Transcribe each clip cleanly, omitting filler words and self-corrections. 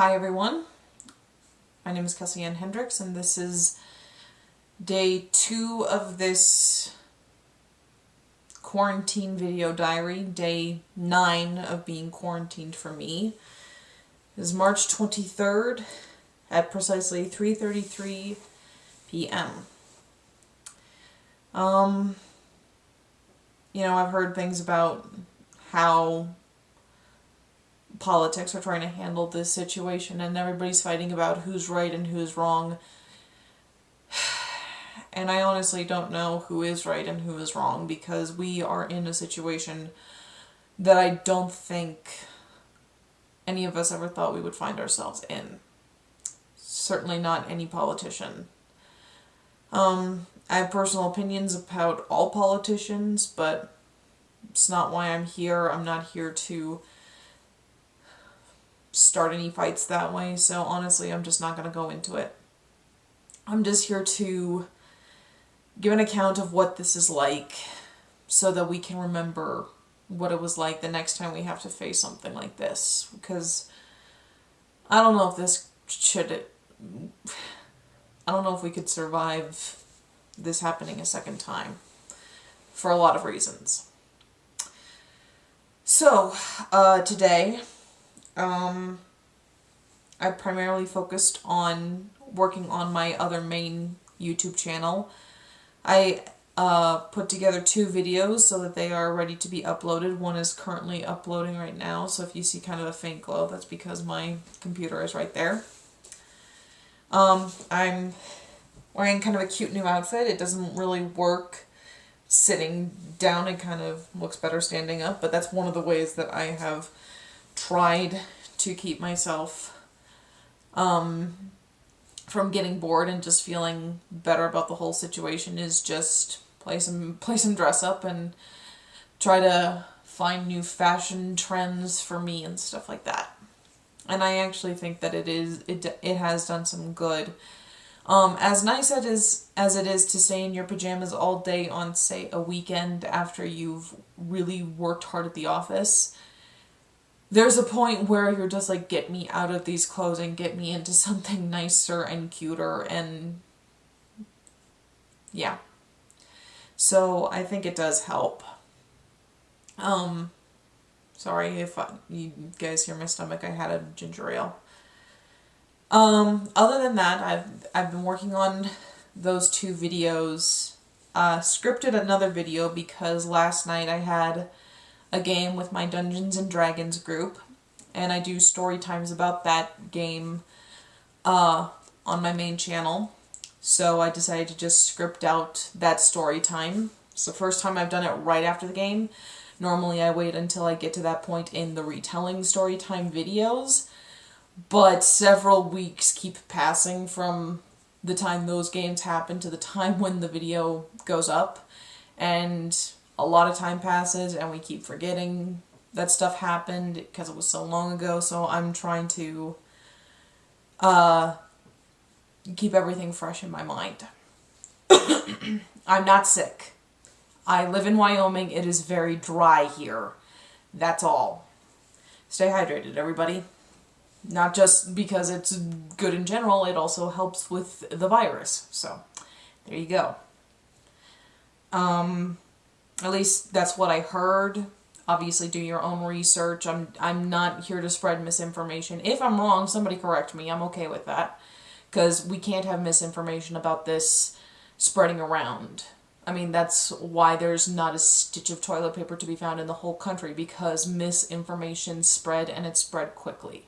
Hi everyone, my name is Kelsey Ann Hendricks and this is day 2 of this quarantine video diary, day 9 of being quarantined for me. It is March 23rd at precisely 3:33 p.m. I've heard things about how politics are trying to handle this situation and everybody's fighting about who's right and who's wrong. And I honestly don't know who is right and who is wrong, because we are in a situation that I don't think any of us ever thought we would find ourselves in. Certainly not any politician. I have personal opinions about all politicians, but it's not why I'm here. I'm not here to start any fights that way, so honestly I'm just not going to go into it. I'm just here to give an account of what this is like so that we can remember what it was like the next time we have to face something like this, because I don't know if we could survive this happening a second time for a lot of reasons. So today I primarily focused on working on my other main YouTube channel. I put together 2 videos so that they are ready to be uploaded. One is currently uploading right now, so if you see kind of a faint glow, that's because my computer is right there. I'm wearing kind of a cute new outfit. It doesn't really work sitting down, it kind of looks better standing up, but that's one of the ways that I have tried to keep myself from getting bored and just feeling better about the whole situation, is just play some dress up and try to find new fashion trends for me and stuff like that. And I actually think that it has done some good. As nice as it is to stay in your pajamas all day on, say, a weekend after you've really worked hard at the office, there's a point where you're just like, get me out of these clothes and get me into something nicer and cuter, and yeah. So I think it does help. Sorry if you guys hear my stomach, I had a ginger ale. Other than that, I've been working on those 2 videos, scripted another video because last night I had a game with my Dungeons and Dragons group, and I do story times about that game on my main channel. So I decided to just script out that story time. It's the first time I've done it right after the game. Normally I wait until I get to that point in the retelling story time videos, but several weeks keep passing from the time those games happen to the time when the video goes up, and a lot of time passes and we keep forgetting that stuff happened because it was so long ago. So I'm trying to keep everything fresh in my mind. I'm not sick. I live in Wyoming. It is very dry here. That's all. Stay hydrated, everybody. Not just because it's good in general, it also helps with the virus. So there you go. At least that's what I heard. Obviously do your own research. I'm not here to spread misinformation. If I'm wrong, somebody correct me. I'm okay with that, because we can't have misinformation about this spreading around. I mean, that's why there's not a stitch of toilet paper to be found in the whole country, because misinformation spread, and it spread quickly.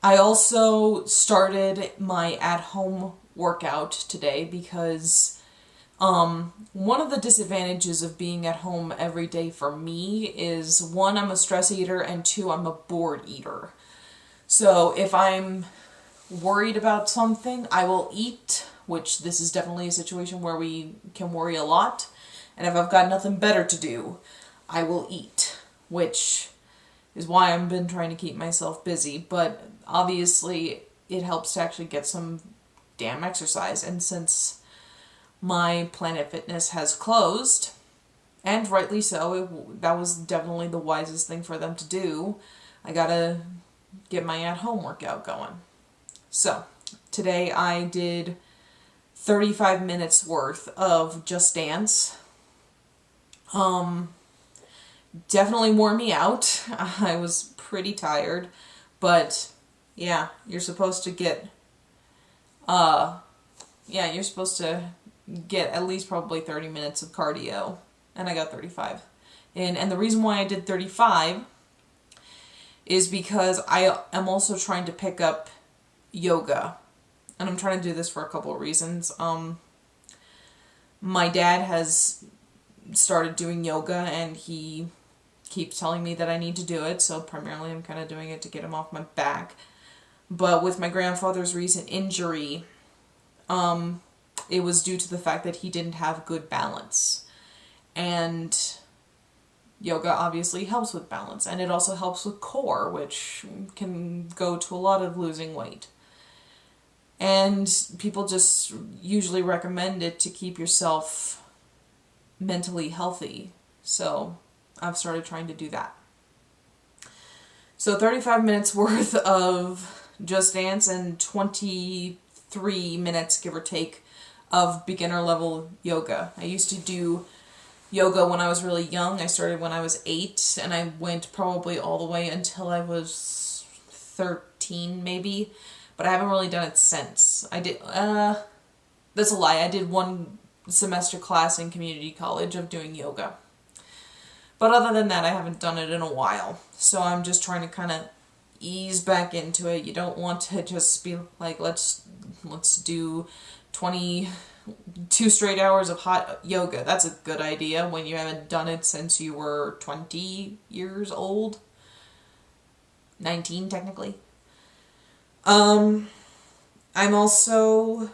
I also started my at-home workout today because one of the disadvantages of being at home every day for me is, 1, I'm a stress eater, and 2, I'm a bored eater. So if I'm worried about something, I will eat, which this is definitely a situation where we can worry a lot. And if I've got nothing better to do, I will eat, which is why I've been trying to keep myself busy. But obviously it helps to actually get some damn exercise, and since my Planet Fitness has closed, And rightly so. That was definitely the wisest thing for them to do. I gotta get my at-home workout going. So, today I did 35 minutes worth of Just Dance. Definitely wore me out. I was pretty tired, but yeah, you're supposed to get you're supposed to get at least probably 30 minutes of cardio, and I got 35. And the reason why I did 35 is because I am also trying to pick up yoga. And I'm trying to do this for a couple of reasons. My dad has started doing yoga, and he keeps telling me that I need to do it, so primarily I'm kind of doing it to get him off my back. But with my grandfather's recent injury, it was due to the fact that he didn't have good balance. And yoga obviously helps with balance, and it also helps with core, which can go to a lot of losing weight. And people just usually recommend it to keep yourself mentally healthy. So I've started trying to do that. So 35 minutes worth of Just Dance and 23 minutes, give or take, of beginner level yoga. I used to do yoga when I was really young. I started when I was 8, and I went probably all the way until I was 13 maybe, but I haven't really done it since. I did, that's a lie, I did one semester class in community college of doing yoga. But other than that, I haven't done it in a while. So I'm just trying to kind of ease back into it. You don't want to just be like, let's do 22 straight hours of hot yoga. That's a good idea when you haven't done it since you were 20 years old. 19 technically. I'm also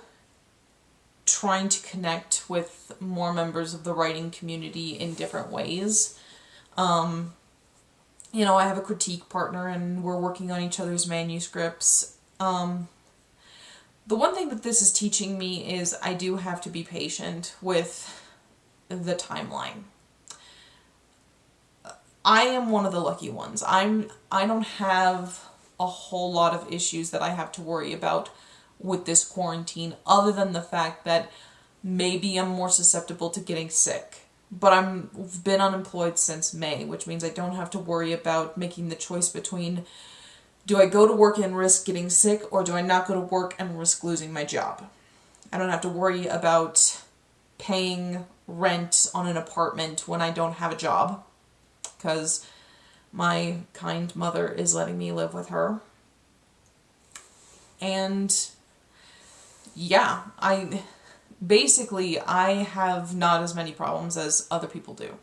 trying to connect with more members of the writing community in different ways. I have a critique partner, and we're working on each other's manuscripts. The one thing that this is teaching me is I do have to be patient with the timeline. I am one of the lucky ones. I don't have a whole lot of issues that I have to worry about with this quarantine, other than the fact that maybe I'm more susceptible to getting sick. But I've been unemployed since May, which means I don't have to worry about making the choice between, do I go to work and risk getting sick, or do I not go to work and risk losing my job? I don't have to worry about paying rent on an apartment when I don't have a job, because my kind mother is letting me live with her. And yeah, I have not as many problems as other people do.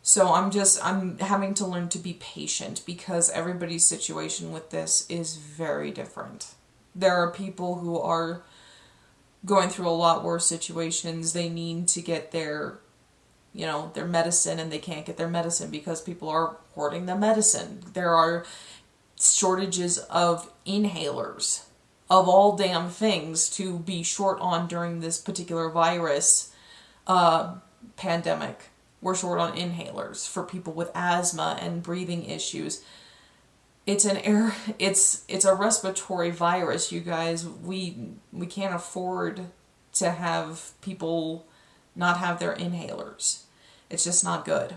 So I'm having to learn to be patient, because everybody's situation with this is very different. There are people who are going through a lot worse situations. They need to get their medicine, and they can't get their medicine because people are hoarding the medicine. There are shortages of inhalers, of all damn things to be short on during this particular virus pandemic. We're short on inhalers for people with asthma and breathing issues. It's a respiratory virus, you guys. We can't afford to have people not have their inhalers. It's just not good.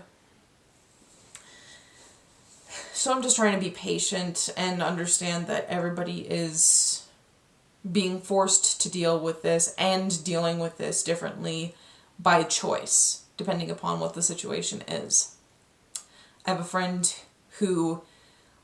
So I'm just trying to be patient and understand that everybody is being forced to deal with this, and dealing with this differently by choice, depending upon what the situation is. I have a friend who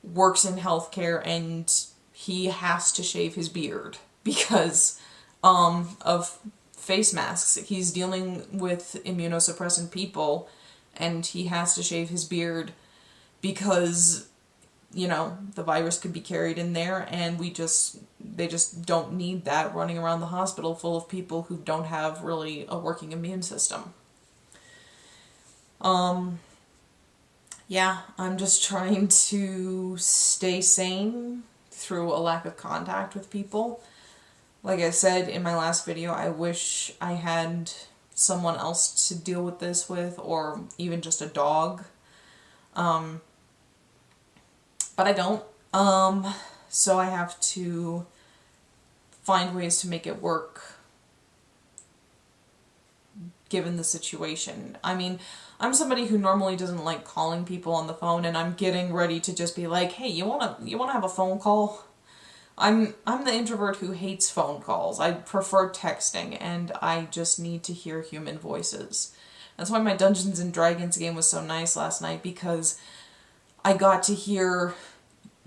works in healthcare, and he has to shave his beard because of face masks. He's dealing with immunosuppressant people, and he has to shave his beard because the virus could be carried in there, and they just don't need that running around the hospital full of people who don't have really a working immune system. Yeah, I'm just trying to stay sane through a lack of contact with people. Like I said in my last video, I wish I had someone else to deal with this with, or even just a dog. But I don't. So I have to find ways to make it work given the situation. I mean, I'm somebody who normally doesn't like calling people on the phone, and I'm getting ready to just be like, hey, you wanna have a phone call? I'm the introvert who hates phone calls. I prefer texting, and I just need to hear human voices. That's why my Dungeons and Dragons game was so nice last night, because I got to hear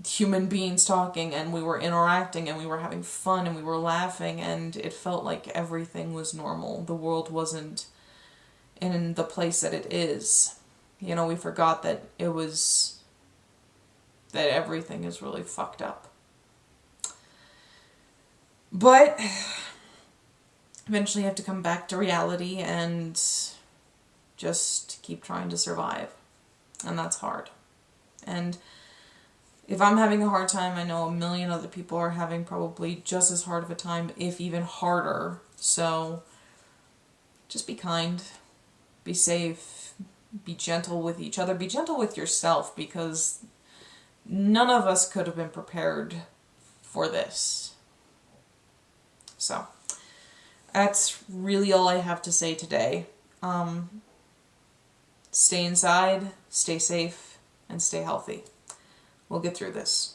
human beings talking, and we were interacting, and we were having fun, and we were laughing, and it felt like everything was normal. The world wasn't in the place that it is. You know, we forgot that that everything is really fucked up. But eventually you have to come back to reality and just keep trying to survive. And that's hard. And if I'm having a hard time, I know a million other people are having probably just as hard of a time, if even harder. So just be kind, be safe, be gentle with each other, be gentle with yourself, because none of us could have been prepared for this. So that's really all I have to say today. Stay inside, stay safe, and stay healthy. We'll get through this.